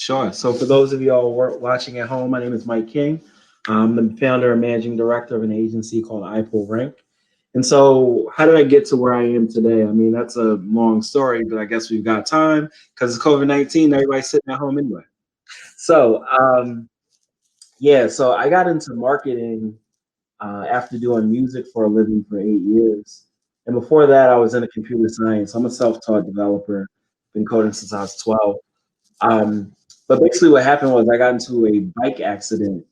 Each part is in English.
Sure. So for those of y'all watching at home, my name is Mike King. I'm the founder and managing director of an agency called iPullRank. And so how did I get to where I am today? I mean, that's a long story, but I guess we've got time because it's COVID-19. Everybody's sitting at home anyway. So yeah, so I got into marketing after doing music for a living for 8 years. And before that, I was in computer science. I'm a self-taught developer, been coding since I was 12. Um, but basically, what happened was I got into a bike accident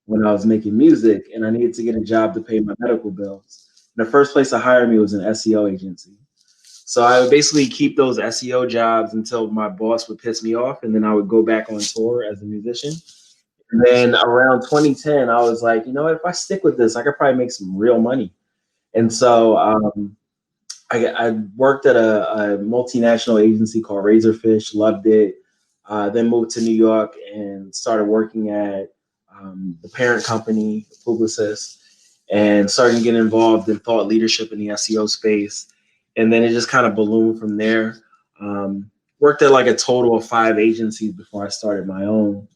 when I was making music, and I needed to get a job to pay my medical bills. And the first place to hire me was an SEO agency. So I would basically keep those SEO jobs until my boss would piss me off, and then I would go back on tour as a musician. And then around 2010, I was like, you know what? If I stick with this, I could probably make some real money. And so I worked at a multinational agency called Razorfish, loved it. Then moved to New York and started working at the parent company, Publicis, and started to get involved in thought leadership in the SEO space. And then it just kind of ballooned from there. Worked at like a total of 5 agencies before I started my own.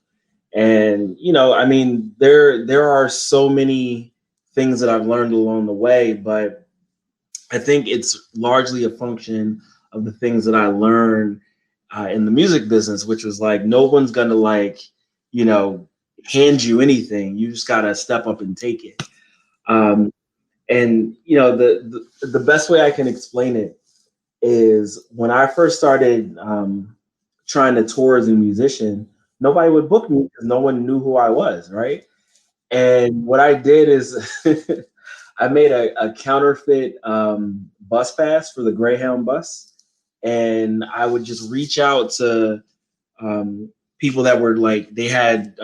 And I mean, there are so many things that I've learned along the way, but I think it's largely a function of the things that I learned in the music business, which was like no one's gonna you know, hand you anything. You just gotta step up and take it. Um, and the best way I can explain it is when I first started trying to tour as a musician, nobody would book me because no one knew who I was, right? And what I did is I made a counterfeit bus pass for the Greyhound bus, and I would just reach out to people that were like they had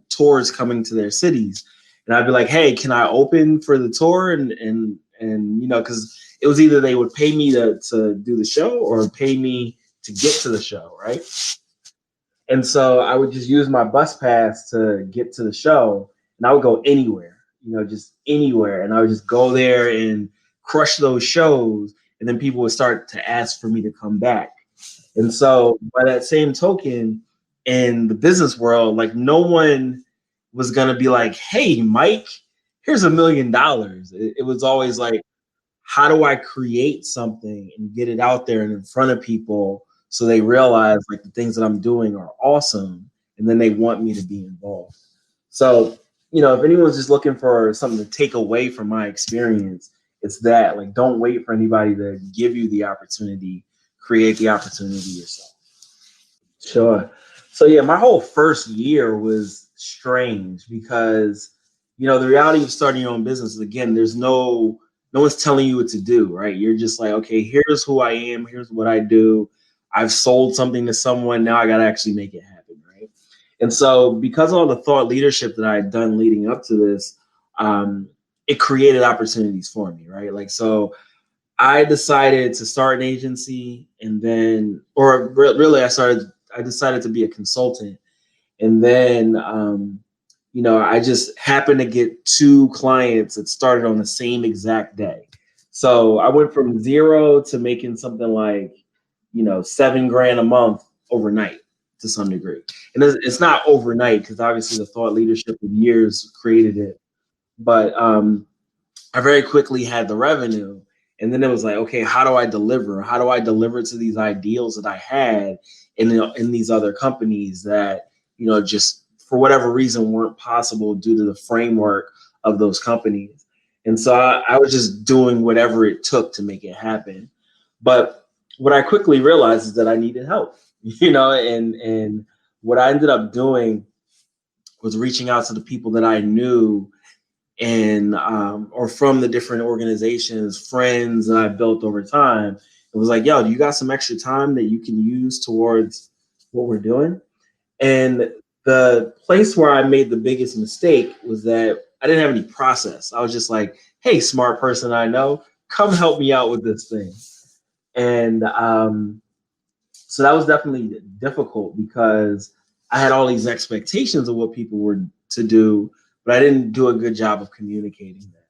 tours coming to their cities, and I'd be like, "Hey, can I open for the tour?" And because it was either they would pay me to do the show or pay me to get to the show, right? And so I would just use my bus pass to get to the show, and I would go anywhere, just anywhere. And I would just go there and crush those shows. And then people would start to ask for me to come back. And so by that same token, in the business world, like no one was going to be like, hey, Mike, here's $1 million. It was always like, how do I create something and get it out there and in front of people so they realize like the things that I'm doing are awesome and then they want me to be involved. So, if anyone's just looking for something to take away from my experience, it's that like don't wait for anybody to give you the opportunity, create the opportunity yourself. Sure. So yeah, my whole first year was strange because the reality of starting your own business is again, there's no one's telling you what to do, right? You're just like, okay, here's who I am, here's what I do. I've sold something to someone, now I got to actually make it happen, right? And so because of all the thought leadership that I had done leading up to this, it created opportunities for me, right? Like so I decided to start an agency and then, or really I decided to be a consultant. And then, I just happened to get two clients that started on the same exact day. So I went from zero to making something like, 7 grand a month overnight to some degree. And it's not overnight because obviously the thought leadership of years created it. But I very quickly had the revenue. And then it was like, okay, how do I deliver? How do I deliver to these ideals that I had in these other companies that, just for whatever reason weren't possible due to the framework of those companies. And so I was just doing whatever it took to make it happen. But what I quickly realized is that I needed help, and what I ended up doing was reaching out to the people that I knew and or from the different organizations, friends that I built over time. It was like, yo, do you got some extra time that you can use towards what we're doing? And the place where I made the biggest mistake was that I didn't have any process. I was just like, hey, smart person I know, come help me out with this thing. And so that was definitely difficult because I had all these expectations of what people were to do, but I didn't do a good job of communicating that.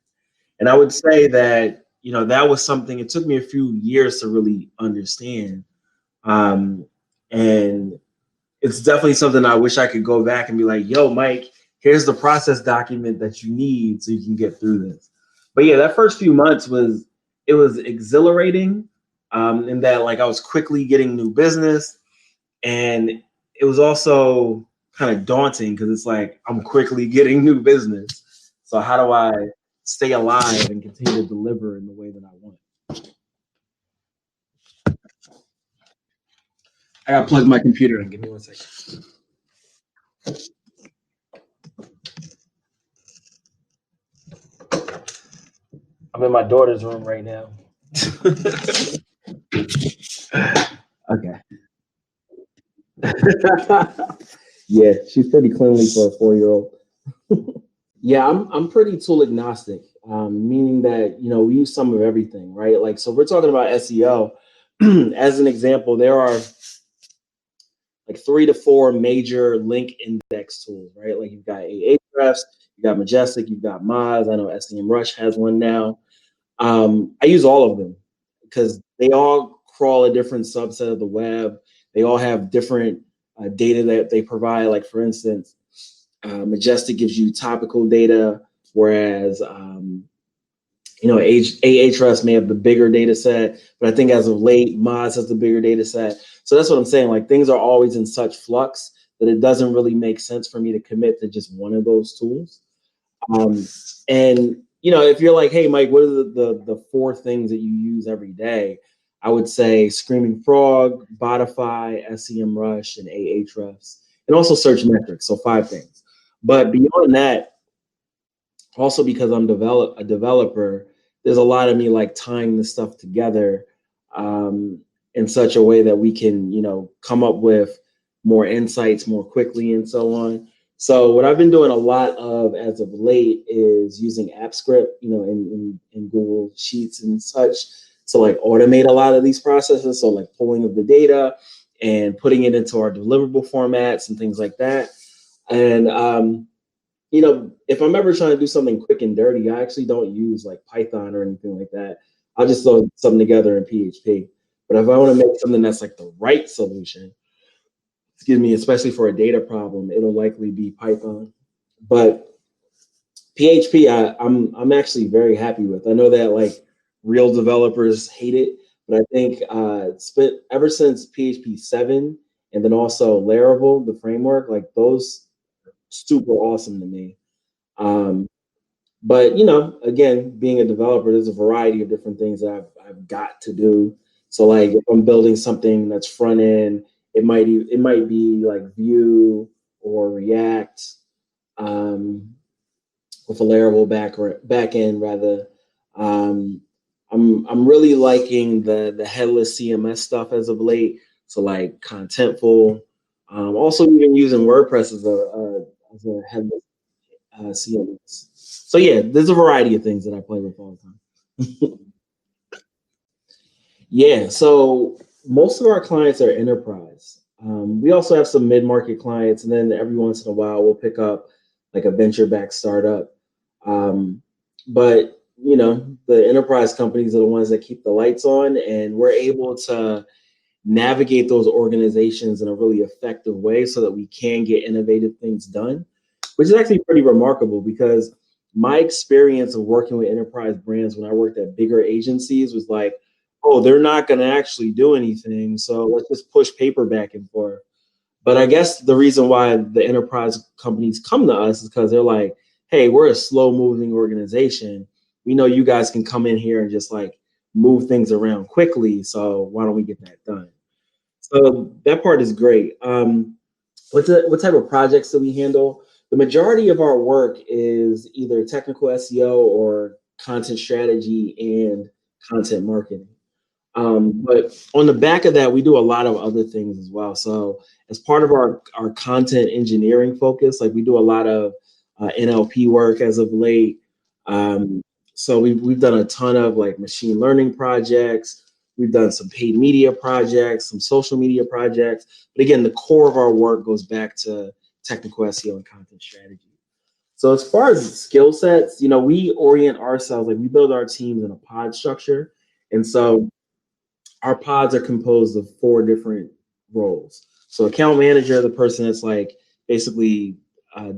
And I would say that, that was something, it took me a few years to really understand. And it's definitely something I wish I could go back and be like, yo, Mike, here's the process document that you need so you can get through this. But yeah, that first few months was exhilarating, in that like I was quickly getting new business, and it was also kind of daunting because it's like I'm quickly getting new business. So how do I stay alive and continue to deliver in the way that I want? I gotta plug my computer in. Give me one second. I'm in my daughter's room right now. Okay. Yeah, she's pretty cleanly for a 4-year-old. Yeah, I'm pretty tool agnostic, meaning that we use some of everything, right? Like, so we're talking about SEO. As an example, there are like 3 to 4 major link index tools, right? Like you've got Ahrefs, you've got Majestic, you've got Moz. I know SEMrush has one now. I use all of them because they all crawl a different subset of the web. They all have different data that they provide. Like for instance, Majestic gives you topical data, whereas Ahrefs may have the bigger data set, but I think as of late, Moz has the bigger data set. So that's what I'm saying. Like things are always in such flux that it doesn't really make sense for me to commit to just one of those tools. Um, and if you're like, hey, Mike, what are the 4 things that you use every day? I would say Screaming Frog, Botify, SEMrush, and Ahrefs, and also Search Metrics. So 5 things. But beyond that, also because I'm a developer, there's a lot of me like tying this stuff together, in such a way that we can, come up with more insights more quickly and so on. So what I've been doing a lot of as of late is using AppScript, in Google Sheets and such to like automate a lot of these processes. So like pulling of the data and putting it into our deliverable formats and things like that. And if I'm ever trying to do something quick and dirty, I actually don't use like Python or anything like that. I'll just throw something together in PHP. But if I want to make something that's like the right solution, excuse me, especially for a data problem, it'll likely be Python. But PHP, I'm actually very happy with. I know that like real developers hate it, but I think spent ever since PHP 7 and then also Laravel, the framework, like those super awesome to me. Um, but again, being a developer, there's a variety of different things that I've got to do. So like if I'm building something that's front end, it might be like Vue or React, um, with a Laravel back end rather. Um, I'm really liking the headless CMS stuff as of late. So like Contentful, also even using WordPress as a headless CMS. So yeah, there's a variety of things that I play with all the time. Yeah, so most of our clients are enterprise. We also have some mid-market clients, and then every once in a while we'll pick up like a venture-backed startup. But the enterprise companies are the ones that keep the lights on, and we're able to navigate those organizations in a really effective way so that we can get innovative things done, which is actually pretty remarkable because my experience of working with enterprise brands when I worked at bigger agencies was like, oh, they're not going to actually do anything. So let's just push paper back and forth. But I guess the reason why the enterprise companies come to us is because they're like, hey, we're a slow moving organization. We know you guys can come in here and just like move things around quickly. So why don't we get that done? So that part is great. What type of projects do we handle? The majority of our work is either technical SEO or content strategy and content marketing. But on the back of that, we do a lot of other things as well. So as part of our content engineering focus, like we do a lot of NLP work as of late. So we've done a ton of like machine learning projects. We've done some paid media projects, some social media projects. But again, the core of our work goes back to technical SEO and content strategy. So as far as skill sets, we orient ourselves, like we build our teams in a pod structure. And so our pods are composed of 4 different roles. So account manager, the person that's like basically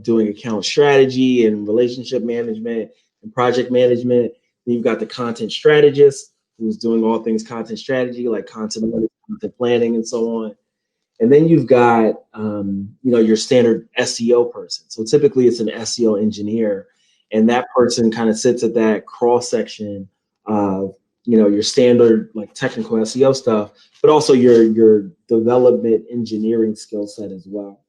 doing account strategy and relationship management and project management. Then you've got the content strategist who's doing all things content strategy, like content planning, and so on. And then you've got, your standard SEO person. So typically it's an SEO engineer, and that person kind of sits at that cross section of, your standard like technical SEO stuff, but also your development engineering skill set as well.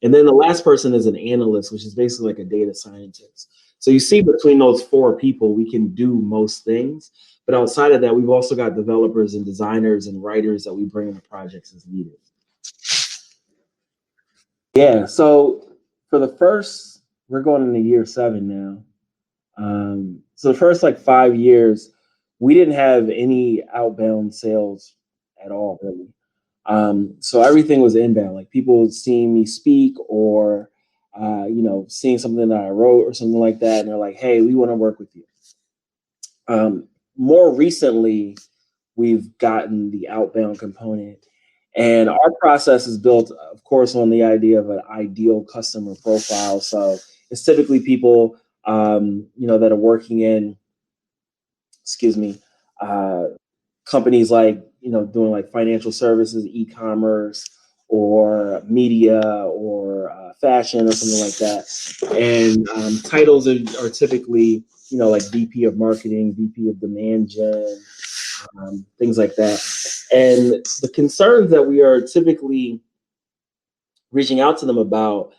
And then the last person is an analyst, which is basically like a data scientist. So you see between those four people, we can do most things. But outside of that, we've also got developers and designers and writers that we bring into projects as needed. Yeah, so for the first, we're going into year 7 now. So the first like 5 years, we didn't have any outbound sales at all, really. So everything was inbound, like people seeing me speak or, seeing something that I wrote or something like that, and they're like, "Hey, we want to work with you." More recently, we've gotten the outbound component. And our process is built, of course, on the idea of an ideal customer profile. So it's typically people, that are working in, excuse me, uh, companies like, doing like financial services, e-commerce, or media, or fashion, or something like that. And titles are typically, like VP of marketing, VP of demand gen, things like that. And the concerns that we are typically reaching out to them about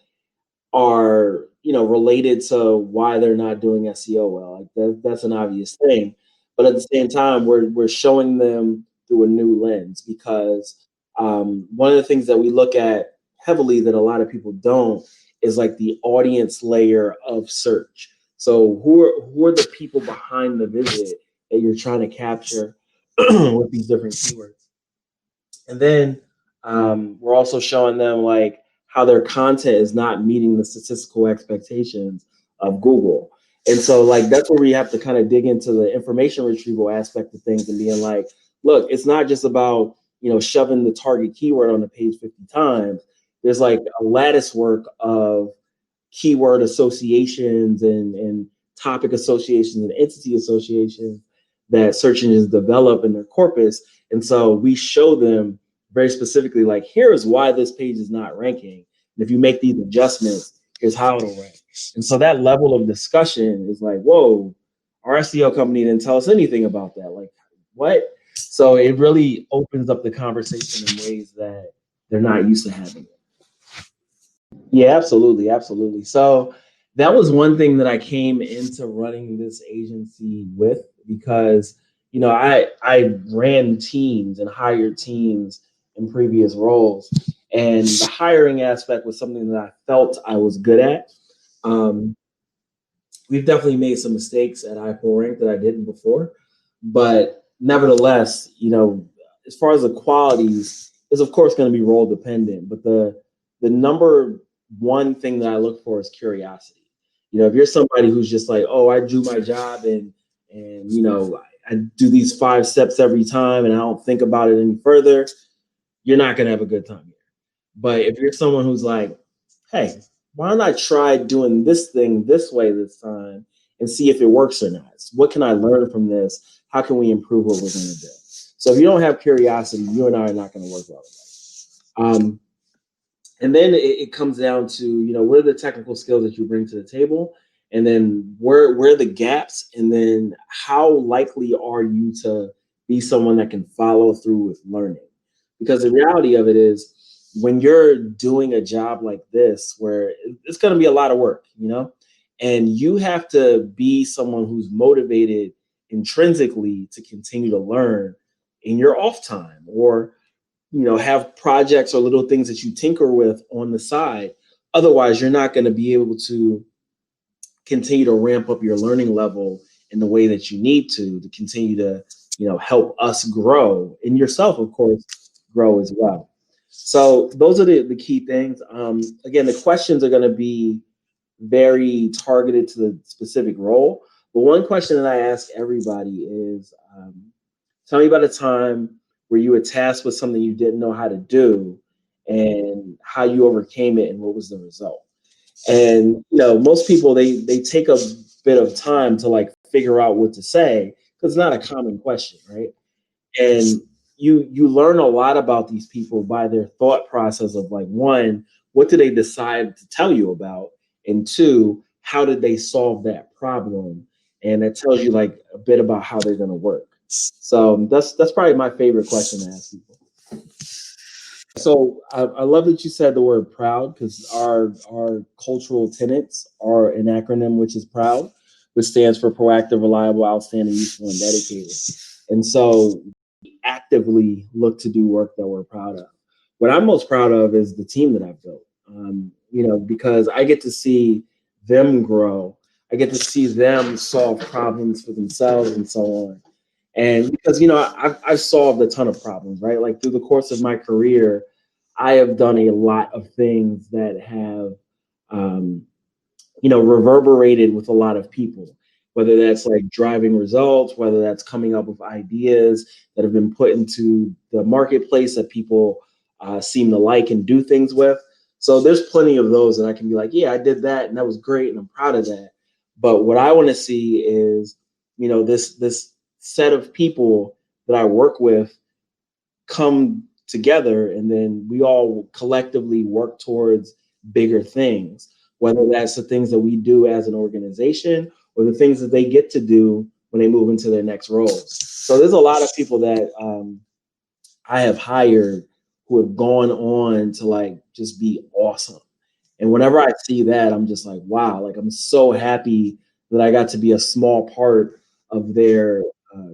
are, related to why they're not doing SEO well. Like that's an obvious thing, but at the same time, we're showing them through a new lens because one of the things that we look at heavily that a lot of people don't is like the audience layer of search. So who are the people behind the visit that you're trying to capture with these different keywords? And then we're also showing them like how their content is not meeting the statistical expectations of Google. And so like that's where we have to kind of dig into the information retrieval aspect of things and being like, look, it's not just about, shoving the target keyword on the page 50 times. There's like a lattice work of keyword associations and topic associations and entity associations that search engines develop in their corpus. And so we show them very specifically, like, here is why this page is not ranking. And if you make these adjustments, here's how it'll rank. And so that level of discussion is like, whoa, our SEO company didn't tell us anything about that. Like, what? So it really opens up the conversation in ways that they're not used to having. Yeah, absolutely, absolutely. So that was one thing that I came into running this agency with because I ran teams and hired teams in previous roles, and the hiring aspect was something that I felt I was good at. Um, we've definitely made some mistakes at iPullRank that I didn't before, but nevertheless, as far as the qualities, is of course going to be role dependent, but the number one thing that I look for is curiosity. If you're somebody who's just like, oh, I do my job and I do these 5 steps every time and I don't think about it any further, you're not going to have a good time here. But if you're someone who's like, hey, why don't I try doing this thing this way this time and see if it works or not? What can I learn from this? How can we improve what we're going to do? So if you don't have curiosity, you and I are not going to work well together. And then it comes down to, what are the technical skills that you bring to the table? And then where are the gaps? And then how likely are you to be someone that can follow through with learning? Because the reality of it is when you're doing a job like this, where it's going to be a lot of work, and you have to be someone who's motivated intrinsically to continue to learn in your off time or have projects or little things that you tinker with on the side. Otherwise, you're not going to be able to continue to ramp up your learning level in the way that you need to continue to, help us grow and yourself, of course, grow as well. So those are the key things. Again, the questions are going to be very targeted to the specific role. But one question that I ask everybody is, tell me about a time where you were tasked with something you didn't know how to do and how you overcame it and what was the result. And most people they take a bit of time to like figure out what to say because it's not a common question, right? And you learn a lot about these people by their thought process of like, one, what did they decide to tell you about, and two, how did they solve that problem, and it tells you like a bit about how they're going to work. So that's probably my favorite question to ask people. So I love that you said the word proud, because our cultural tenets are an acronym, which is proud, which stands for proactive, reliable, outstanding, useful, and dedicated. And so actively look to do work that we're proud of. What I'm most proud of is the team that I've built. Because I get to see them grow. I get to see them solve problems for themselves and so on. And because I've solved a ton of problems, right? Like through the course of my career, I have done a lot of things that have um, reverberated with a lot of people, whether that's like driving results, whether that's coming up with ideas that have been put into the marketplace that people seem to like and do things with. So there's plenty of those that I can be like, yeah, I did that and that was great and I'm proud of that. But what I want to see is, this set of people that I work with come together, and then we all collectively work towards bigger things, whether that's the things that we do as an organization or the things that they get to do when they move into their next roles. So there's a lot of people that I have hired who have gone on to like just be awesome. And whenever I see that, I'm just like, wow, like I'm so happy that I got to be a small part of their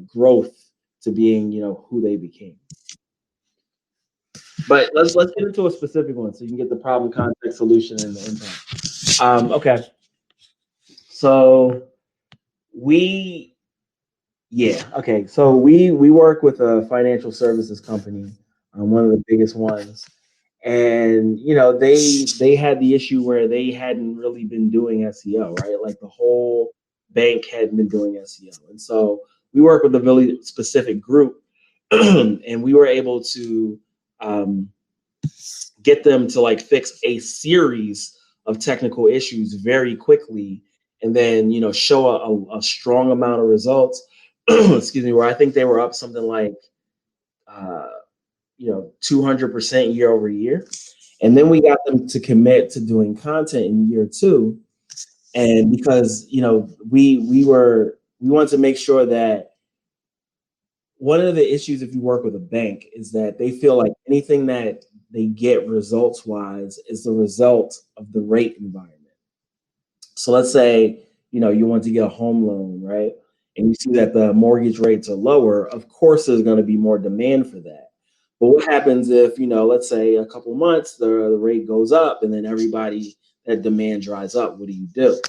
growth to being, who they became. But let's get into a specific one so you can get the problem, context, solution, and the impact. Okay, so we okay, so we work with a financial services company, one of the biggest ones, and they had the issue where they hadn't really been doing SEO, right? Like the whole bank hadn't been doing SEO, and so we work with a really specific group, and we were able to. Get them to like fix a series of technical issues very quickly, and then show a strong amount of results. Excuse me, where I think they were up something like 200% year over year. And then we got them to commit to doing content in year two. And because we wanted to make sure that one of the issues if you work with a bank is that they feel like anything that they get results wise is the result of the rate environment. So let's say, you want to get a home loan, right? And you see that the mortgage rates are lower, of course there's going to be more demand for that. But what happens if, let's say a couple months, the rate goes up and then that demand dries up? What do you do?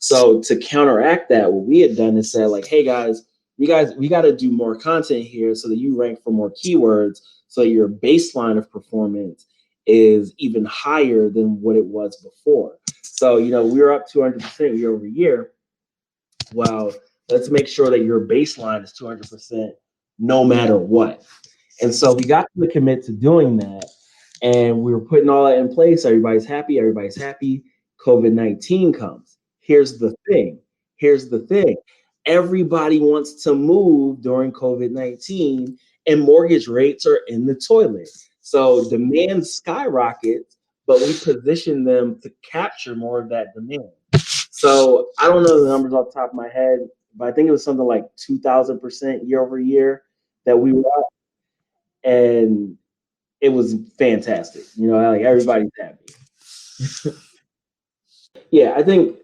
So to counteract that, what we had done is said like, hey guys, we got to do more content here so that you rank for more keywords, so your baseline of performance is even higher than what it was before. So, we were up 200% year over year. Well, let's make sure that your baseline is 200% no matter what. And so we got them to commit to doing that. And we were putting all that in place. Everybody's happy. Everybody's happy. COVID-19 comes. Here's the thing. Here's the thing. Everybody wants to move during COVID-19, and mortgage rates are in the toilet. So demand skyrockets, but we position them to capture more of that demand. So I don't know the numbers off the top of my head, but I think it was something like 2,000% year over year that we were up, and it was fantastic. Like everybody's happy. Yeah, I think,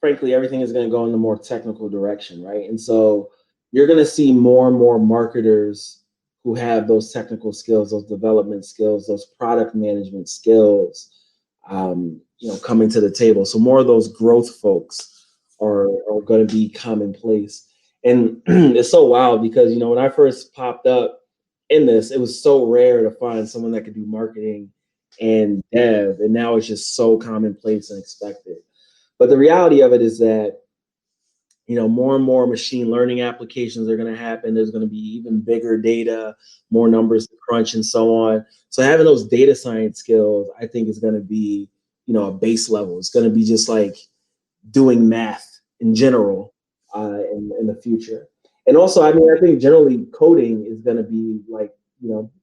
frankly, everything is going to go in the more technical direction, right? And so you're going to see more and more marketers who have those technical skills, those development skills, those product management skills, coming to the table. So more of those growth folks are going to be commonplace. And it's so wild because, when I first popped up in this, it was so rare to find someone that could do marketing and dev, and now it's just so commonplace and expected. But the reality of it is that more and more machine learning applications are going to happen. There's going to be even bigger data, more numbers to crunch, and so on. So having those data science skills, I think, is going to be, a base level. It's going to be just like doing math in general in the future. And also, I mean, I think generally coding is going to be like,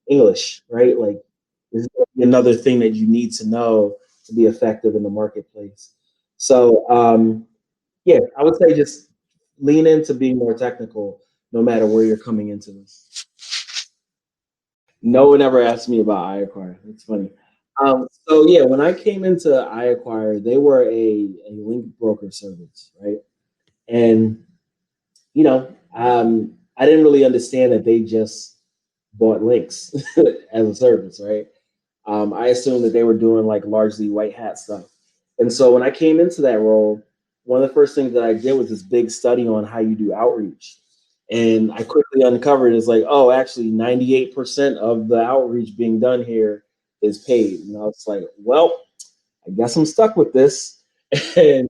English, right? Like, this is another thing that you need to know to be effective in the marketplace. So, yeah, I would say just lean into being more technical, no matter where you're coming into this. No one ever asked me about iAcquire. It's funny. So yeah, when I came into iAcquire, they were a link broker service, right? And I didn't really understand that they just bought links as a service, right? I assumed that they were doing like largely white hat stuff. And so when I came into that role, one of the first things that I did was this big study on how you do outreach. And I quickly uncovered it's like, oh, actually 98% of the outreach being done here is paid. And I was like, well, I guess I'm stuck with this. And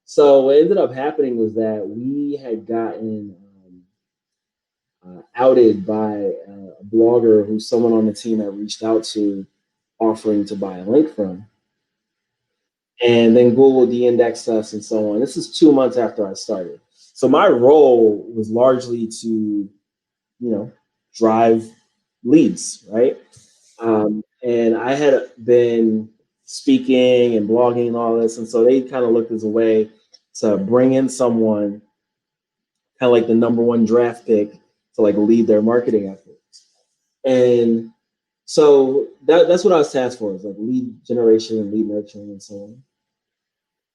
so what ended up happening was that we had gotten outed by a blogger who someone on the team had reached out to offering to buy a link from. And then Google de-indexed us and so on. This is 2 months after I started. So my role was largely to, drive leads, right? And I had been speaking and blogging and all this. And so they kind of looked as a way to bring in someone kind of like the number one draft pick to like lead their marketing efforts. And so that's what I was tasked for, is like lead generation and lead nurturing and so on.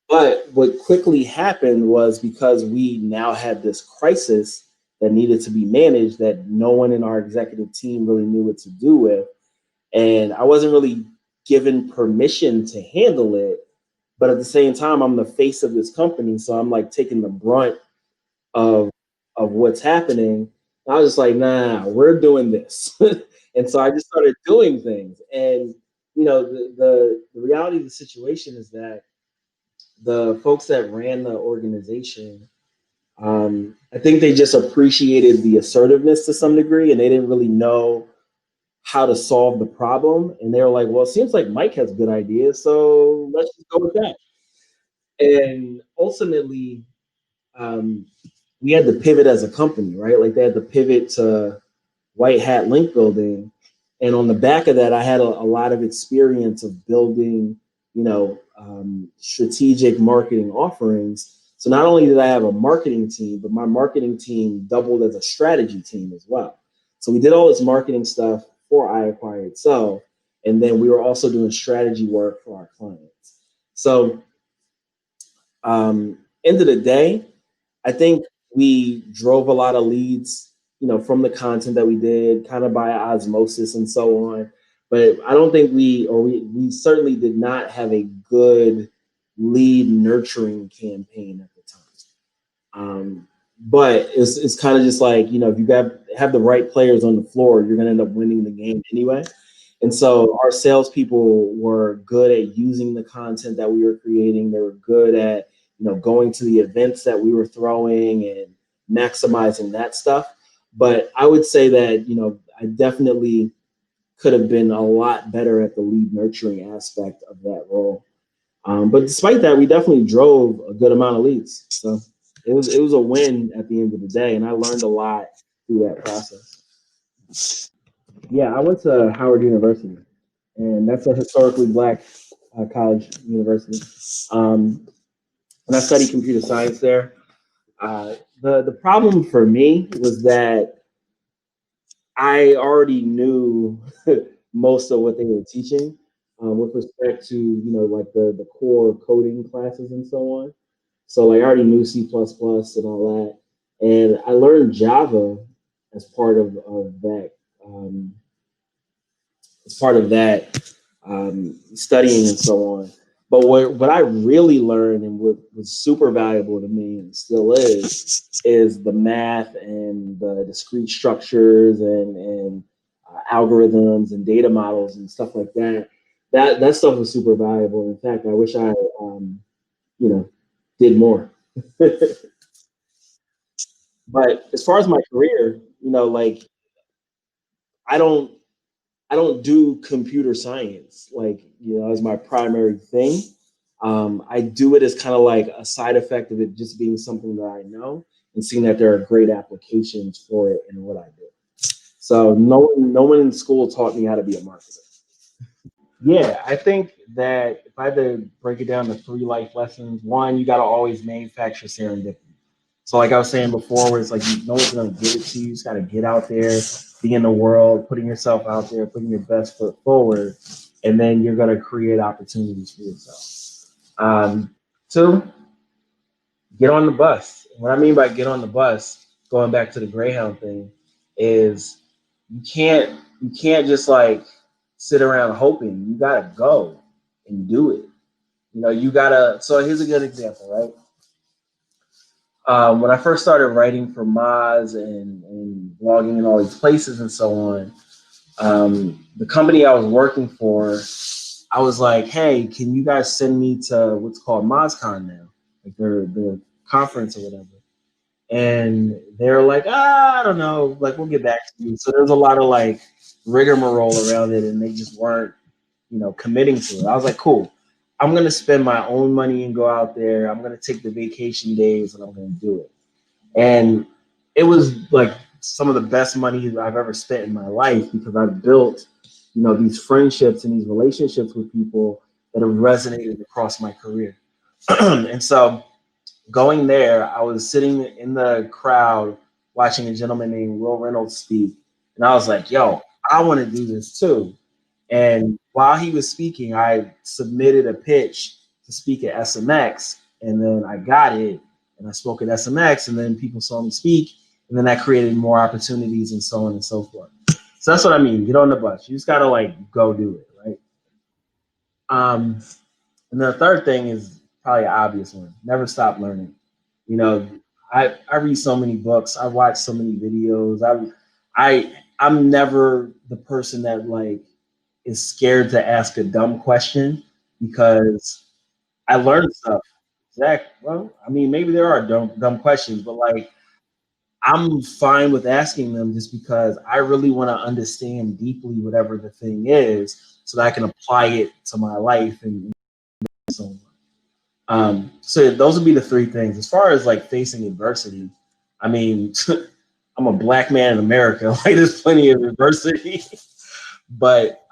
But what quickly happened was, because we now had this crisis that needed to be managed that no one in our executive team really knew what to do with. And I wasn't really given permission to handle it. But at the same time, I'm the face of this company. So I'm like taking the brunt of what's happening. I was just like, nah, we're doing this. And so I just started doing things. And, the reality of the situation is that the folks that ran the organization, I think they just appreciated the assertiveness to some degree, and they didn't really know how to solve the problem. And they were like, well, it seems like Mike has good ideas, so let's just go with that. And ultimately, um, we had to pivot as a company, right? Like, they had to pivot to white hat link building. And on the back of that, I had a lot of experience of building, strategic marketing offerings. So not only did I have a marketing team, but my marketing team doubled as a strategy team as well. So we did all this marketing stuff for iAcquire itself. And then we were also doing strategy work for our clients. So end of the day, I think we drove a lot of leads, from the content that we did, kind of by osmosis and so on. But I don't think we certainly did not have a good lead nurturing campaign at the time. But it's kind of just like, if you have the right players on the floor, you're going to end up winning the game anyway. And so our salespeople were good at using the content that we were creating. They were good at, going to the events that we were throwing and maximizing that stuff. But I would say that, I definitely could have been a lot better at the lead nurturing aspect of that role. But despite that, we definitely drove a good amount of leads. So it was a win at the end of the day, and I learned a lot through that process. Yeah, I went to Howard University, and that's a historically black college university. And I studied computer science there. The problem for me was that I already knew most of what they were teaching with respect to, like the core coding classes and so on. So like I already knew C++ and all that. And I learned Java as part of that, um, studying and so on. But what I really learned, and what was super valuable to me and still is the math and the discrete structures and algorithms and data models and stuff like that. That stuff was super valuable. In fact, I wish I, you know, did more. But as far as my career, like I don't I don't do computer science like as my primary thing. I do it as kind of like a side effect of it just being something that I know and seeing that there are great applications for it in what I do. So no one in school taught me how to be a marketer. Yeah, I think that if I had to break it down to three life lessons, one, you got to always manufacture serendipity. So, like I was saying before, where it's like no one's gonna give it to you. You just gotta get out there, be in the world, putting yourself out there, putting your best foot forward, and then you're gonna create opportunities for yourself. Two, get on the bus. What I mean by get on the bus, going back to the Greyhound thing, is you can't just like sit around hoping. You gotta go and do it. You gotta. So here's a good example, right? When I first started writing for Moz and blogging in all these places and so on, the company I was working for, I was like, hey, can you guys send me to what's called MozCon now, like their conference or whatever? And they're like, I don't know, like we'll get back to you. So there's a lot of like rigmarole around it, and they just weren't, committing to it. I was like, cool. I'm gonna spend my own money and go out there. I'm gonna take the vacation days and I'm gonna do it. And it was like some of the best money I've ever spent in my life because I've built, these friendships and these relationships with people that have resonated across my career. And so going there, I was sitting in the crowd watching a gentleman named Will Reynolds speak. And I was like, yo, I want to do this too. And while he was speaking, I submitted a pitch to speak at SMX, and then I got it, and I spoke at SMX, and then people saw me speak, and then that created more opportunities, and so on and so forth. So that's what I mean. Get on the bus. You just gotta like go do it, right? Um, and the third thing is probably an obvious one. Never stop learning. You know, I read so many books. I watch so many videos. I'm never the person that like is scared to ask a dumb question because I learned stuff. Zach, well, I mean, maybe there are dumb questions, but like I'm fine with asking them just because I really want to understand deeply whatever the thing is so that I can apply it to my life and so on. So those would be the three things. As far as like facing adversity, I mean, I'm a black man in America. Like there's plenty of adversity, but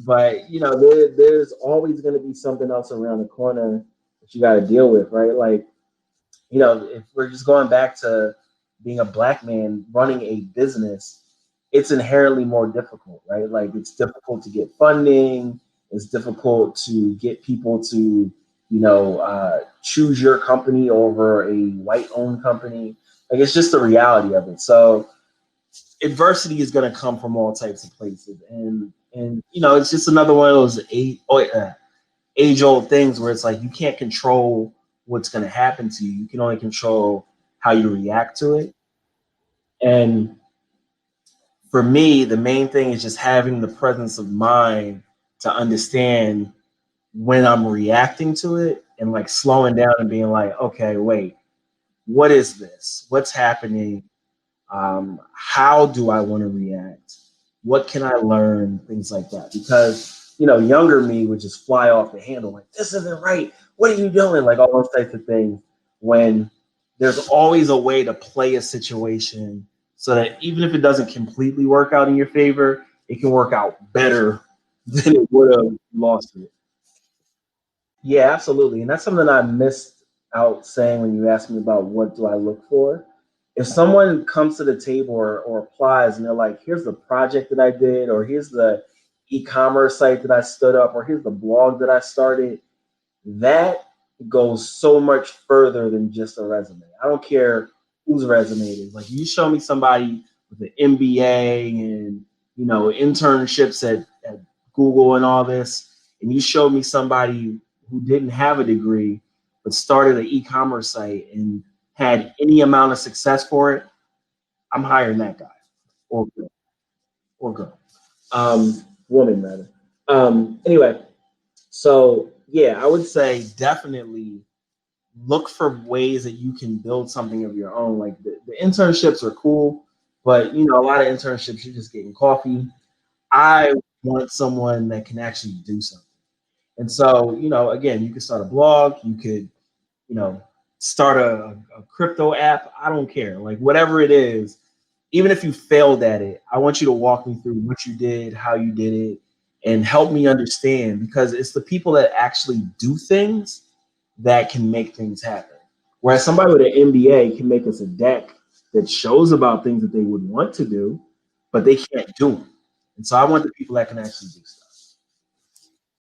but there's always going to be something else around the corner that you got to deal with, right? Like if we're just going back to being a black man running a business, it's inherently more difficult, right? Like it's difficult to get funding. It's difficult to get people to, choose your company over a white-owned company. Like it's just the reality of it. So adversity is going to come from all types of places, and it's just another one of those age-old things where it's like you can't control what's going to happen to you. You can only control how you react to it. And for me, the main thing is just having the presence of mind to understand when I'm reacting to it and like slowing down and being like, okay, wait, what is this? What's happening? How do I want to react? What can I learn? Things like that. Because, younger me would just fly off the handle like, this isn't right. What are you doing? Like all those types of things. When there's always a way to play a situation so that even if it doesn't completely work out in your favor, it can work out better than it would have lost it. Yeah, absolutely. And that's something I missed out saying when you asked me about what do I look for. If someone comes to the table or applies and they're like, here's the project that I did, or here's the e-commerce site that I stood up, or here's the blog that I started, that goes so much further than just a resume. I don't care whose resume it is. Like you show me somebody with an MBA and internships at Google and all this, and you show me somebody who didn't have a degree but started an e-commerce site and had any amount of success for it, I'm hiring that guy or girl or girl, woman rather. Anyway, so yeah, I would say definitely look for ways that you can build something of your own. Like the internships are cool, but you know, a lot of internships you're just getting coffee. I want someone that can actually do something. And so, you know, again, you could start a blog, you could, you know, start a crypto app. I don't care. Like whatever it is, even if you failed at it, I want you to walk me through what you did, how you did it, and help me understand because it's the people that actually do things that can make things happen. Whereas somebody with an MBA can make us a deck that shows about things that they would want to do, but they can't do them. And so I want the people that can actually do stuff.